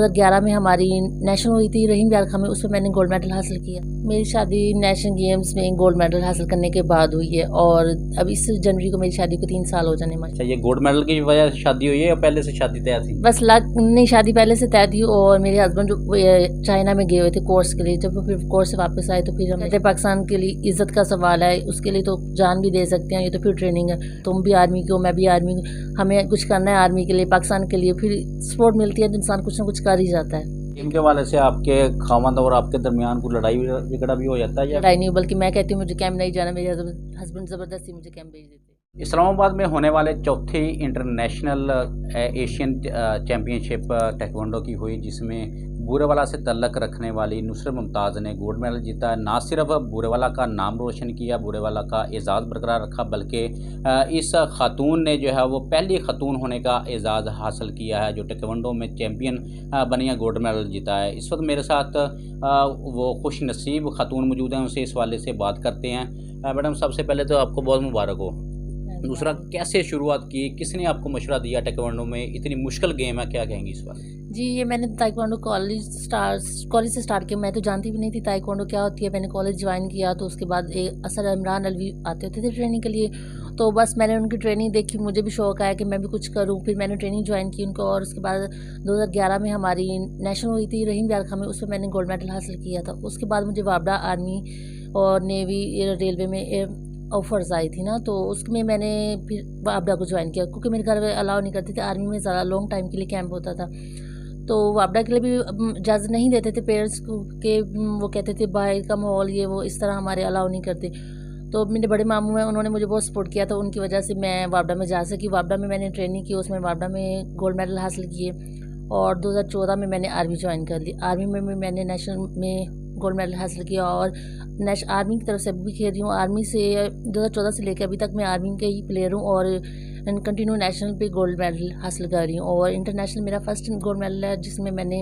2011 में हमारी नेशनल हुई थी रहीम यार खां में, उसमें मैंने गोल्ड मेडल हासिल किया। मेरी शादी नेशनल गेम्स में गोल्ड मेडल हासिल करने के बाद हुई है और अब इस जनवरी को मेरी शादी को 3 साल हो जाने वाले। अच्छा, ये गोल्ड मेडल की वजह से शादी हुई है या पहले से शादी तय थी? बस नहीं, शादी पहले से तय थी और मेरे हस्बैंड जो चाइना में गए हुए थे कोर्स के लिए, जब वो फिर कोर्स से वापस आए तो फिर हम कहते पाकिस्तान के लिए इज्जत का सवाल है, उसके लिए तो जान भी दे सकते हैं, ये तो फिर ट्रेनिंग है। तुम भी आर्मी की हो, मैं भी आर्मी, हमें कुछ करना है आर्मी के लिए, पाकिस्तान के लिए, फिर सपोर्ट मिलती है तो इंसान कुछ ना कुछ कर ही जाता है। गेम के वाले से आपके खामद और आपके दरमियान कोई लड़ाई झगड़ा भी हो जाता है या? लड़ाई नहीं, बल्कि मैं कहती हूँ मुझे कैंप नहीं जाना, मेरे हस्बैंड ज़बरदस्ती मुझे कैंप भेज देते हैं। इस्लामाबाद में होने वाले चौथी इंटरनेशनल एशियन चैम्पियनशिप ताइक्वांडो की हुई, जिसमें बूरेवाला से तल्लक रखने वाली नुसरत मुमताज़ ने गोल्ड मेडल जीता। ना सिर्फ बूरेवाला का नाम रोशन किया, बूरेवाला का एजाज़ बरकरार रखा, बल्कि इस खातून ने जो है वो पहली खातून होने का एजाज़ हासिल किया है जो ताइक्वांडो में चैम्पियन बनी है, गोल्ड मेडल जीता है। इस वक्त मेरे साथ वो खुश नसीब खातून मौजूद हैं, उनसे इस वाले से बात करते हैं। मैडम, सबसे पहले तो आपको बहुत मुबारक हो। दूसरा, कैसे शुरुआत की, किसने आपको मशवरा दिया? ताइक्वांडो में इतनी मुश्किल गेम है, क्या कहेंगी इस बार? जी, ये मैंने ताइक्वांडो कॉलेज से स्टार्ट किया। मैं तो जानती भी नहीं थी ताइक्वांडो क्या होती है। मैंने कॉलेज ज्वाइन किया तो उसके बाद असर इमरान अलवी आते होते थे ट्रेनिंग के लिए, तो बस मैंने उनकी ट्रेनिंग देखी, मुझे भी शौक आया कि मैं भी कुछ करूं। फिर मैंने ट्रेनिंग ज्वाइन की उनको और उसके बाद 2011 में हमारी नेशनल हुई थी रहीम यार खां में, उसमें मैंने गोल्ड मेडल हासिल किया था। उसके बाद मुझे वापडा आर्मी और नेवी रेलवे में ऑफर्स आई थी ना, तो उसमें मैंने फिर वापडा को ज्वाइन किया क्योंकि मेरे घर में अलाउ नहीं करते थे, आर्मी में ज़्यादा लॉन्ग टाइम के लिए कैंप होता था, तो वापडा के लिए भी इजाज़त नहीं देते थे पेरेंट्स को के, वो कहते थे बाहर का माहौल ये वो इस तरह हमारे अलाउ नहीं करते। तो मेरे बड़े मामू हैं, उन्होंने मुझे बहुत सपोर्ट किया, तो उनकी वजह से मैं वापडा में जा सकी। वापडा में मैंने ट्रेनिंग की, उसमें वापडा में गोल्ड मेडल हासिल किए और 2014 में मैंने आर्मी ज्वाइन कर ली। आर्मी में मैंने नेशनल में गोल्ड मेडल हासिल किया और आर्मी की तरफ से भी खेल रही हूँ। आर्मी से 2014 से लेकर अभी तक मैं आर्मी के ही प्लेयर हूँ और कंटिन्यू नेशनल पे गोल्ड मेडल हासिल कर रही हूँ और इंटरनेशनल मेरा फर्स्ट गोल्ड मेडल है जिसमें मैंने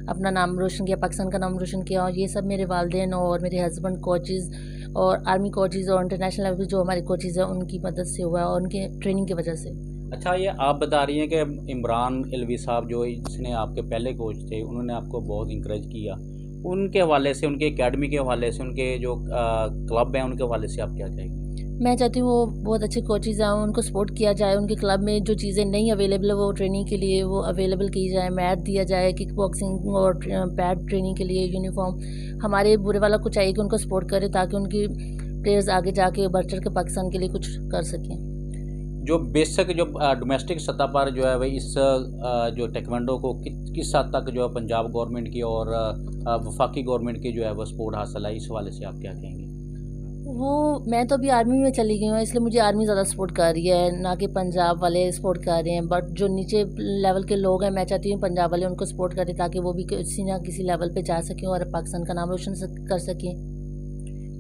अपना नाम रोशन किया, पाकिस्तान का नाम रोशन किया। और ये सब मेरे वालिदैन और मेरे हस्बैंड कोचेज़ और आर्मी कोचेज़ और इंटरनेशनल लेवल जो हमारे कोचेज़ हैं उनकी मदद से हुआ और उनके ट्रेनिंग की वजह से। अच्छा, ये आप बता रही हैं कि इमरान अलवी साहब जो जिसने आपके पहले कोच थे, उन्होंने आपको बहुत इंकरेज किया, उनके हवाले से, उनके एकेडमी के हवाले से, उनके जो क्लब हैं उनके हवाले से आप क्या कहेंगे? मैं चाहती हूँ वो बहुत अच्छे कोचेज़ हैं, उनको सपोर्ट किया जाए, उनके क्लब में जो चीज़ें नहीं अवेलेबल है वो ट्रेनिंग के लिए वो अवेलेबल की जाए, मैट दिया जाए, किक बॉक्सिंग और पैड ट्रेनिंग के लिए यूनिफॉर्म। हमारे बूरेवाला को चाहिए कि उनको सपोर्ट करे ताकि उनकी प्लेयर्स आगे जाके बढ़ चढ़ के पाकिस्तान के लिए कुछ कर सकें। जो बेसिक जो डोमेस्टिक सतह पर जो है वही इस जो ताइक्वांडो को किस हद तक जो है पंजाब गवर्नमेंट की और वफाकी गवर्नमेंट की जो है वो सपोर्ट हासिल है, इस हवाले से आप क्या कहेंगे? वो मैं तो अभी आर्मी में चली गई हूँ, इसलिए मुझे आर्मी ज़्यादा सपोर्ट कर रही है, ना कि पंजाब वाले सपोर्ट कर रहे हैं। बट जो नीचे लेवल के लोग हैं, मैं चाहती हूँ पंजाब वाले उनको सपोर्ट करें ताकि वो भी किसी ना किसी लेवल पे जा सकें और पाकिस्तान का नाम रोशन कर सकें।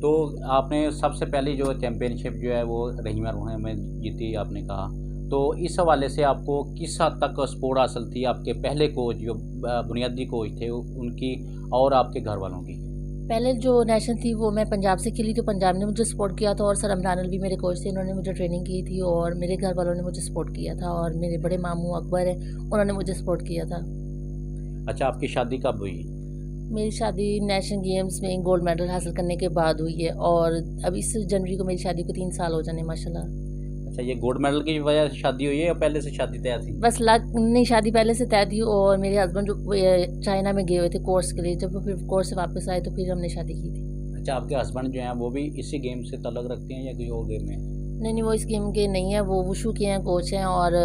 तो आपने सबसे पहली जो चैम्पियनशिप जो है वो रहीम यार खां में जीती आपने कहा, तो इस हवाले से आपको किस हद तक सपोर्ट हासिल थी आपके पहले कोच जो बुनियादी कोच थे उनकी और आपके घर वालों की? पहले जो नेशनल थी वो मैं पंजाब से खेली, तो पंजाब ने मुझे सपोर्ट किया था और सर इमरान अलवी मेरे कोच थे, उन्होंने मुझे ट्रेनिंग की थी और मेरे घर वालों ने मुझे सपोर्ट किया था और मेरे बड़े मामू अकबर है, उन्होंने मुझे सपोर्ट किया था। अच्छा, आपकी शादी कब हुई? मेरी शादी नेशनल गेम्स में गोल्ड मेडल हासिल करने के बाद हुई है और अब इस जनवरी को मेरी शादी को 3 साल हो जाने माशाल्लाह। अच्छा, ये गोल्ड मेडल की वजह से शादी हुई है या पहले से शादी तय थी? बस नहीं, शादी पहले से तय थी और मेरे हस्बैंड जो चाइना में गए हुए थे कोर्स के लिए, जब वो फिर कोर्स से वापस आए तो फिर हमने शादी की थी। अच्छा, आपके हस्बैंड जो हैं वो भी इसी गेम से ताल्लुक़ रखते हैं या कोई और गेम में? नहीं, वो इस गेम के नहीं है, वो वुशु के हैं, कोच हैं और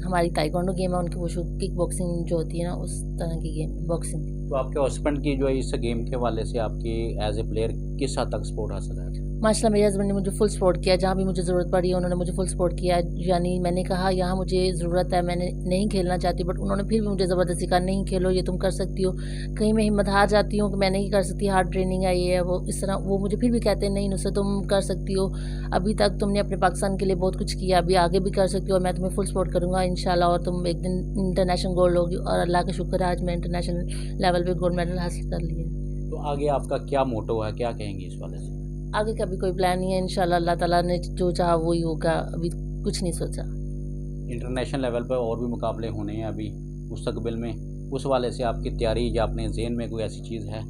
हमारी ताइक्वांडो गेम है, उनकी वुशु किक बॉक्सिंग जो होती है ना उस तरह की गेम बॉक्सिंग। तो आपके हस्बैंड की जो है इस गेम के हवाले से आपकी एज ए प्लेयर किस हद तक सपोर्ट हासिल है? माशाल्लाह मेरे हस्बैंड ने मुझे फुल सपोर्ट किया, जहाँ भी मुझे ज़रूरत पड़ी है उन्होंने मुझे फुल सपोर्ट किया। यानी मैंने कहा यहाँ मुझे ज़रूरत है, मैंने नहीं खेलना चाहती, बट उन्होंने फिर भी मुझे ज़बरदस्ती कहा नहीं खेलो, ये तुम कर सकती हो। कहीं मैं हिम्मत हार जाती हूँ कि मैं नहीं कर सकती, हार्ड ट्रेनिंग है ये है वो, इस तरह वो मुझे फिर भी कहते हैं नहीं नुसरत तुम कर सकती हो, अभी तक तुमने अपने पाकिस्तान के लिए बहुत कुछ किया, अभी आगे भी कर सकती हो और मैं तुम्हें फुल सपोर्ट करूँगा इंशाल्लाह और तुम एक दिन इंटरनेशनल गोल्ड होगी। और अल्लाह का शुक्र है आज मैं इंटरनेशनल लेवल पर गोल्ड मेडल हासिल कर लिया। तो आगे आपका क्या मोटो है, क्या कहेंगी इस वाले से? आगे का भी कोई प्लान नहीं है, इंशाल्लाह अल्लाह ताला ने जो चाहा वही होगा, अभी कुछ नहीं सोचा। इंटरनेशनल लेवल पर और भी मुकाबले होने हैं अभी मुस्तकबिल में, उस वाले से आपकी तैयारी या अपने ज़हन में कोई ऐसी चीज़ है?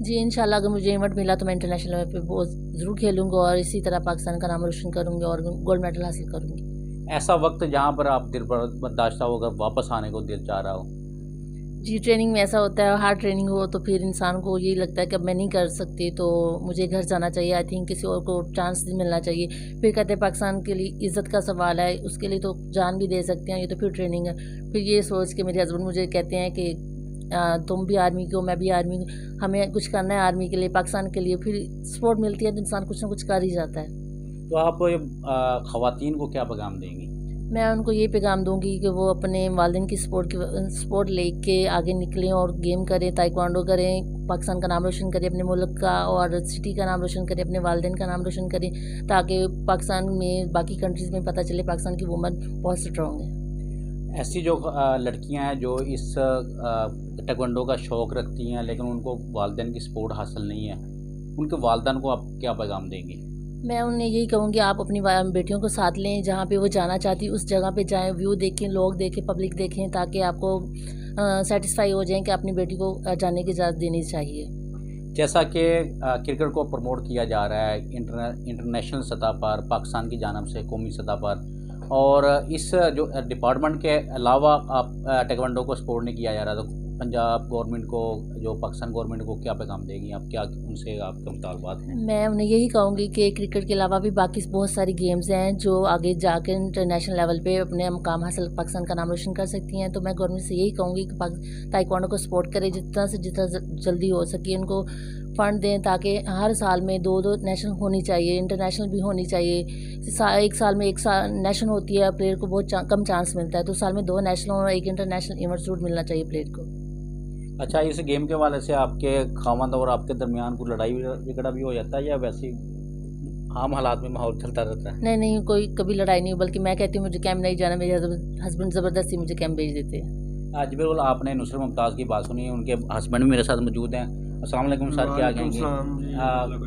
जी, इंशाल्लाह अगर मुझे इवेंट मिला तो मैं इंटरनेशनल लेवल पे बहुत ज़रूर खेलूँगा और इसी तरह पाकिस्तान का नाम रोशन करूँगी और गोल्ड मेडल हासिल करूँगी। ऐसा वक्त जहाँ पर आप दिल बर्दाश्त होगा, वापस आने को दिल चाह रहा हो? जी, ट्रेनिंग में ऐसा होता है, हार्ड ट्रेनिंग हो तो फिर इंसान को यही लगता है कि अब मैं नहीं कर सकती तो मुझे घर जाना चाहिए। आई थिंक किसी और को चांस मिलना चाहिए। फिर कहते हैं पाकिस्तान के लिए इज़्ज़त का सवाल है, उसके लिए तो जान भी दे सकते हैं, ये तो फिर ट्रेनिंग है। फिर ये सोच के मेरे हस्बैंड मुझे कहते हैं कि तुम भी आर्मी की हो, मैं भी आर्मी हूँ, हमें कुछ करना है आर्मी के लिए, पाकिस्तान के लिए। फिर सपोर्ट मिलती है तो इंसान कुछ ना कुछ कर ही जाता है। तो आप ख़वातीन को क्या पैगाम देंगी? मैं उनको ये पैगाम दूंगी कि वो अपने वालिदैन की सपोर्ट लेके आगे निकलें और गेम करें, ताइक्वांडो करें, पाकिस्तान का नाम रोशन करें, अपने मुल्क का और सिटी का नाम रोशन करें, अपने वालिदैन का नाम रोशन करें, ताकि पाकिस्तान में बाकी कंट्रीज़ में पता चले पाकिस्तान की वुमन बहुत स्ट्रॉन्ग है। ऐसी जो लड़कियां हैं जो इस ताइक्वांडो का शौक़ रखती हैं लेकिन उनको वालिदैन की सपोर्ट हासिल नहीं है, उनके वालिदैन को आप क्या पैगाम देंगी? मैं उन्हें यही कहूँगी आप अपनी बेटियों को साथ लें, जहाँ पे वो जाना चाहती उस जगह पे जाएं, व्यू देखें, लोग देखें, पब्लिक देखें, ताकि आपको सेटिस्फाई हो जाएं कि अपनी बेटी को जाने की इजाज़त देनी चाहिए। जैसा कि क्रिकेट को प्रमोट किया जा रहा है इंटरनेशनल सतह पर, पाकिस्तान की जानिब से कौमी सतह पर, और इस जो डिपार्टमेंट के अलावा आप ताइक्वांडो को सपोर्ट नहीं किया जा रहा, तो पंजाब गवर्नमेंट को, जो पाकिस्तान गवर्नमेंट को क्या पैगाम देंगी आप? क्या उनसे आपका मुतालबात है? मैं उन्हें यही कहूँगी कि क्रिकेट के अलावा भी बाकी बहुत सारी गेम्स हैं जो आगे जाकर इंटरनेशनल लेवल पे अपने मुकाम हासिल, पाकिस्तान का नाम रोशन कर सकती हैं। तो मैं गवर्नमेंट से यही कहूँगी कि ताइक्वांडो को सपोर्ट करें, जितना जल्दी हो सके उनको फ़ंड दें, ताकि हर साल में 2-2 नेशनल होनी चाहिए, इंटरनेशनल भी होनी चाहिए। एक साल में एक नेशनल होती है, प्लेयर को बहुत कम चांस मिलता है, तो साल में 2 नेशनल और 1 इंटरनेशनल इवेंट ज़रूर मिलना चाहिए प्लेयर को। अच्छा, इस गेम के वाले से आपके खामद और आपके दरमियान कोई लड़ाई झगड़ा भी हो जाता है या वैसे ही आम हालात में माहौल चलता रहता है? नहीं, कोई कभी लड़ाई नहीं, बल्कि मैं कहती हूँ मुझे कैंप नहीं जाना, मेरे हस्बैंड ज़बरदस्ती मुझे कैंप भेज देते हैं। आज बिल्कुल आपने नुसरत मुमताज़ की बात सुनी, उनके हस्बैंड भी मेरे साथ मौजूद हैं। अस्सलाम वालेकुम सर, क्या कहेंगे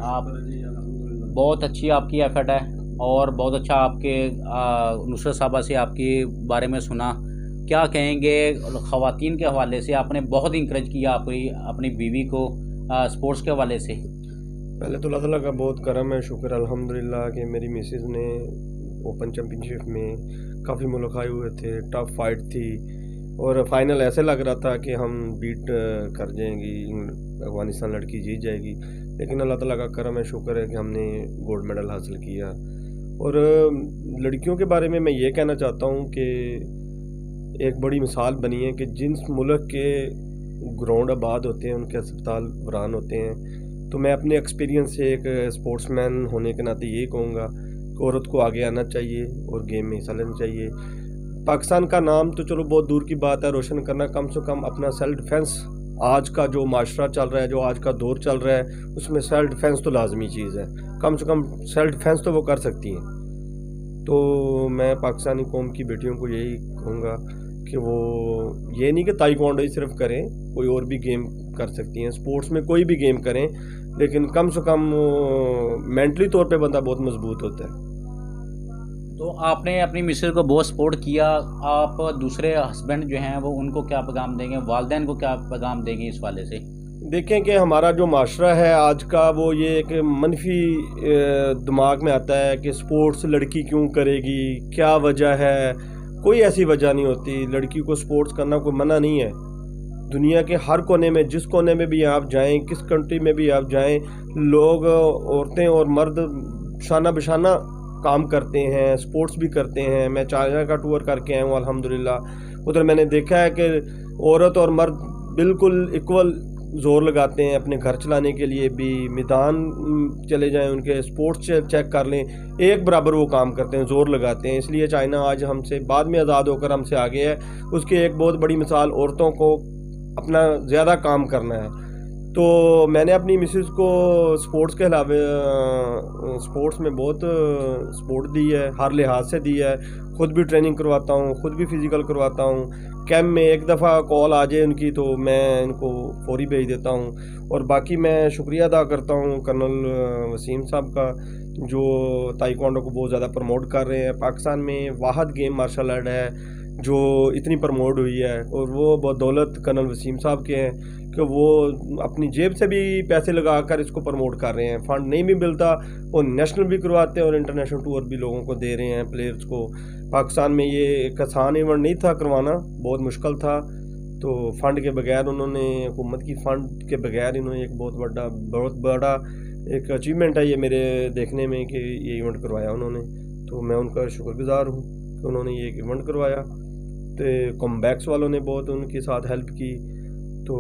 आप? बहुत अच्छी आपकी एफर्ट है और बहुत अच्छा आपके नुसरत साहबा से आपके बारे में सुना। क्या कहेंगे ख़वातीन के हवाले से? आपने बहुत इंकरेज किया अपनी बीवी को स्पोर्ट्स के हवाले से। पहले तो अल्लाह ताला का बहुत करम है, शुक्र अल्हम्दुलिल्लाह कि मेरी मिसेस ने ओपन चैम्पियनशिप में काफ़ी मुल्क आए हुए थे, टफ फाइट थी और फाइनल ऐसे लग रहा था कि हम बीट कर जाएंगी, अफ़गानिस्तान लड़की जीत जाएगी, लेकिन अल्लाह ताला का करम है, शुक्र है कि हमने गोल्ड मेडल हासिल किया। और लड़कियों के बारे में मैं ये कहना चाहता हूँ कि एक बड़ी मिसाल बनी है कि जिन मुल्क के ग्राउंड आबाद होते हैं उनके अस्पताल वीरान होते हैं। तो मैं अपने एक्सपीरियंस से एक स्पोर्ट्समैन होने के नाते ये कहूँगा कि औरत को आगे आना चाहिए और गेम में हिस्सा लेना चाहिए। पाकिस्तान का नाम तो चलो बहुत दूर की बात है रोशन करना, कम से कम अपना सेल्फ डिफेंस, आज का जो माशरा चल रहा है, जो आज का दौर चल रहा है, उसमें सेल्फ डिफेंस तो लाजमी चीज़ है, कम से कम सेल्फ डिफेंस तो वो कर सकती हैं। तो मैं पाकिस्तानी कौम की बेटियों को यही कहूँगा कि वो ये नहीं कि ताइक्वांडो ही सिर्फ करें, कोई और भी गेम कर सकती हैं, स्पोर्ट्स में कोई भी गेम करें, लेकिन कम से कम मेंटली तौर पे बंदा बहुत मजबूत होता है। तो आपने अपनी मिसेस को बहुत सपोर्ट किया, आप दूसरे हस्बैंड जो हैं वो उनको क्या पैगाम देंगे, वालिदैन को क्या पैगाम देंगे इस वाले से? देखें कि हमारा जो माशरा है आज का, वो ये एक मनफी दिमाग में आता है कि स्पोर्ट्स लड़की क्यों करेगी, क्या वजह है। कोई ऐसी वजह नहीं होती, लड़की को स्पोर्ट्स करना कोई मना नहीं है। दुनिया के हर कोने में, जिस कोने में भी आप जाएं, किस कंट्री में भी आप जाएं, लोग, औरतें और मर्द शाना बशाना काम करते हैं, स्पोर्ट्स भी करते हैं। मैं चाइना का टूर करके आया हूँ अल्हम्दुलिल्लाह, उधर मैंने देखा है कि औरत और मर्द बिल्कुल इक्वल ज़ोर लगाते हैं अपने घर चलाने के लिए भी। मैदान चले जाएं, उनके स्पोर्ट्स चेक कर लें, एक बराबर वो काम करते हैं, ज़ोर लगाते हैं। इसलिए चाइना आज हमसे बाद में आज़ाद होकर हमसे आगे है। उसकी एक बहुत बड़ी मिसाल औरतों को अपना ज़्यादा काम करना है। तो मैंने अपनी मिसेस को स्पोर्ट्स के अलावा स्पोर्ट्स में बहुत सपोर्ट दी है, हर लिहाज से दी है। ख़ुद भी ट्रेनिंग करवाता हूँ, ख़ुद भी फ़िज़िकल करवाता हूँ। कैंप में एक दफ़ा कॉल आ जाए उनकी तो मैं इनको फौरी भेज देता हूँ। और बाकी मैं शुक्रिया अदा करता हूँ कर्नल वसीम साहब का, जो ताइक्वांडो को बहुत ज़्यादा प्रमोट कर रहे हैं। पाकिस्तान में वाहिद गेम मार्शल आर्ट है جو اتنی پروموٹ ہوئی ہے، اور وہ بدولت کرنل وسیم صاحب کے ہیں کہ وہ اپنی جیب سے بھی پیسے لگا کر اس کو پروموٹ کر رہے ہیں. فنڈ نہیں بھی ملتا وہ نیشنل بھی کرواتے ہیں اور انٹرنیشنل ٹور بھی لوگوں کو دے رہے ہیں، پلیئرز کو. پاکستان میں یہ ایک آسان ایونٹ نہیں تھا کروانا، بہت مشکل تھا. تو فنڈ کے بغیر انہوں نے، حکومت کی فنڈ کے بغیر انہوں نے ایک بہت بڑا ایک اچیومنٹ ہے یہ میرے دیکھنے میں کہ یہ ایونٹ کروایا انہوں نے. تو میں ان کا شکر گزار ہوں کہ انہوں نے یہ ایک ایونٹ کروایا. تو کم بیکس والوں نے بہت ان کے ساتھ ہیلپ کی. تو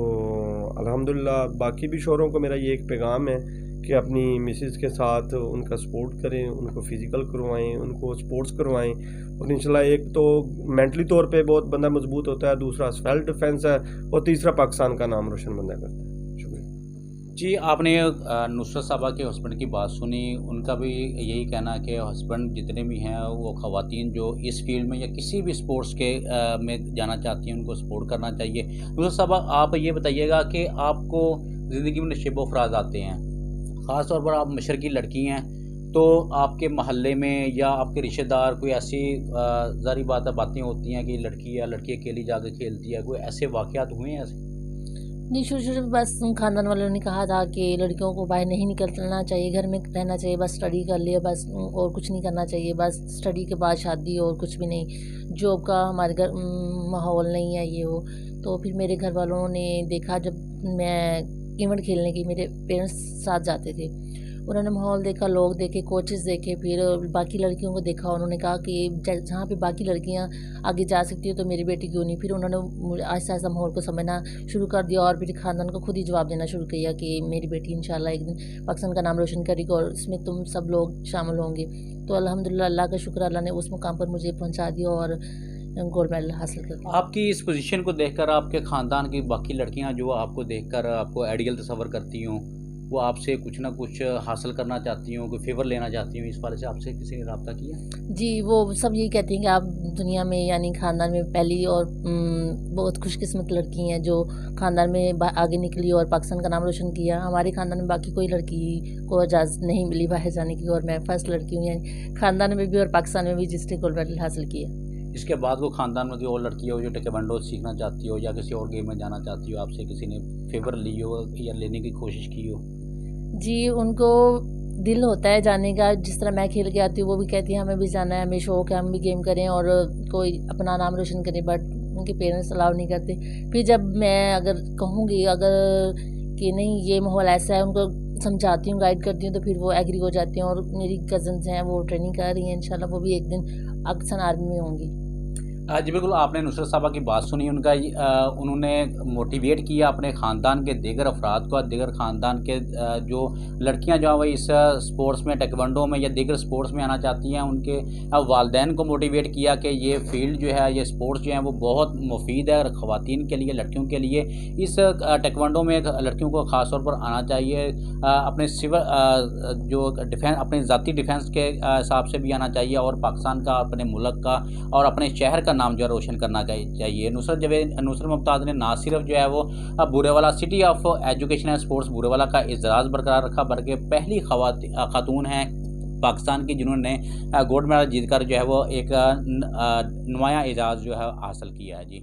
الحمدللہ باقی بھی شوہروں کو میرا یہ ایک پیغام ہے کہ اپنی مسز کے ساتھ ان کا سپورٹ کریں، ان کو فزیکل کروائیں، ان کو سپورٹس کروائیں. اور انشاءاللہ ایک تو مینٹلی طور پہ بہت بندہ مضبوط ہوتا ہے، دوسرا سیلف ڈیفینس ہے، اور تیسرا پاکستان کا نام روشن بندہ کرتا ہے. شکریہ. جی، آپ نے نصرت صاحبہ کے ہسبینڈ کی بات سنی. ان کا بھی یہی کہنا ہے کہ ہسبینڈ جتنے بھی ہیں وہ خواتین جو اس فیلڈ میں یا کسی بھی سپورٹس کے میں جانا چاہتی ہیں ان کو سپورٹ کرنا چاہیے. نصرت صاحبہ، آپ یہ بتائیے گا کہ آپ کو زندگی میں نشیب و افراز آتے ہیں، خاص طور پر آپ مشرقی لڑکی ہیں، تو آپ کے محلے میں یا آپ کے رشتہ دار کوئی ایسی ظاہری باتیں ہوتی ہیں کہ لڑکی اکیلی جا کے کھیلتی ہے، کوئی ایسے واقعات ہوئے ہیں ایسے؟ نہیں، شروع میں بس خاندان والوں نے کہا تھا کہ لڑکیوں کو باہر نہیں نکلنا چاہیے، گھر میں رہنا چاہیے، بس اسٹڈی کر لیا بس، اور کچھ نہیں کرنا چاہیے، بس اسٹڈی کے بعد شادی اور کچھ بھی نہیں. جاب کا ہمارے گھر ماحول نہیں ہے یہ وہ. تو پھر میرے گھر والوں نے دیکھا، جب میں ایونٹ کھیلنے کی میرے پیرنٹس ساتھ جاتے تھے، انہوں نے ماحول دیکھا، لوگ دیکھے، کوچز دیکھے، پھر باقی لڑکیوں کو دیکھا. انہوں نے کہا کہ جہاں پہ باقی لڑکیاں آگے جا سکتی ہیں تو میری بیٹی کیوں نہیں. پھر انہوں نے آہستہ آہستہ ماحول کو سمجھنا شروع کر دیا، اور پھر خاندان کو خود ہی جواب دینا شروع کیا کہ میری بیٹی انشاءاللہ ایک دن پاکستان کا نام روشن کرے گی اور اس میں تم سب لوگ شامل ہوں گے. تو الحمدللہ اللہ کا شکر، اللہ نے اس مقام پر مجھے پہنچا دیا اور گولڈ میڈل حاصل کر دیا. آپ کی اس پوزیشن کو دیکھ کر آپ کے خاندان کی باقی لڑکیاں جو آپ کو دیکھ کر آپ کو آئیڈیل تصور کرتی ہوں، وہ آپ سے کچھ نہ کچھ حاصل کرنا چاہتی ہوں، کوئی فیور لینا چاہتی ہوں، اس بارے سے آپ سے کسی نے رابطہ کیا؟ جی، وہ سب یہی کہتے ہیں کہ آپ دنیا میں یعنی خاندان میں پہلی اور بہت خوش قسمت لڑکی ہیں جو خاندان میں آگے نکلی اور پاکستان کا نام روشن کیا. ہمارے خاندان میں باقی کوئی لڑکی کو اجازت نہیں ملی باہر جانے کی، اور میں فرسٹ لڑکی ہوں یعنی خاندان میں بھی اور پاکستان میں بھی جس نے گولڈ میڈل حاصل کیا. اس کے بعد وہ خاندان میں کوئی اور لڑکی ہو جو ٹیکوانڈو سیکھنا چاہتی ہو یا کسی اور گیم میں جانا چاہتی ہو، آپ سے کسی نے فیور لی ہو یا لینے کی کوشش کی ہو؟ جی، ان کو دل ہوتا ہے جانے کا، جس طرح میں کھیل کے آتی ہوں وہ بھی کہتی ہیں ہمیں بھی جانا ہے، ہمیں شوق ہے ہم بھی گیم کریں اور کوئی اپنا نام روشن کریں، بٹ ان کے پیرنٹس الاؤ نہیں کرتے. پھر جب میں اگر کہوں گی کہ نہیں یہ ماحول ایسا ہے، ان کو سمجھاتی ہوں، گائیڈ کرتی ہوں، تو پھر وہ ایگری ہو جاتی ہیں. اور میری کزنز ہیں وہ ٹریننگ کر رہی ہیں، انشاءاللہ وہ بھی ایک دن پاکستان آرمی میں ہوں گی. جی بالکل، آپ نے نصرت صاحبہ کی بات سنی. انہوں نے موٹیویٹ کیا اپنے خاندان کے دیگر افراد کو، دیگر خاندان کے جو لڑکیاں جو ہیں وہ اس سپورٹس میں ٹیکوانڈو میں یا دیگر سپورٹس میں آنا چاہتی ہیں، ان کے والدین کو موٹیویٹ کیا کہ یہ فیلڈ جو ہے، یہ سپورٹس جو ہیں وہ بہت مفید ہے خواتین کے لیے، لڑکیوں کے لیے. اس ٹیکوانڈو میں لڑکیوں کو خاص طور پر آنا چاہیے، اپنے سول جو ڈیفینس، اپنے ذاتی ڈیفینس کے حساب سے بھی آنا چاہیے، اور پاکستان کا، اپنے ملک کا اور اپنے شہر کا نام جو ہے روشن کرنا چاہیے. نصرت ممتاز نے نہ صرف جو ہے وہ بورے والا city of education and sports Burewala والا کا اعزاز برقرار رکھا، بلکہ پہلی خاتون ہیں پاکستان کی جنہوں نے گولڈ میڈل جیت کر جو ہے وہ ایک نمایاں اعزاز جو ہے حاصل کیا ہے. جی.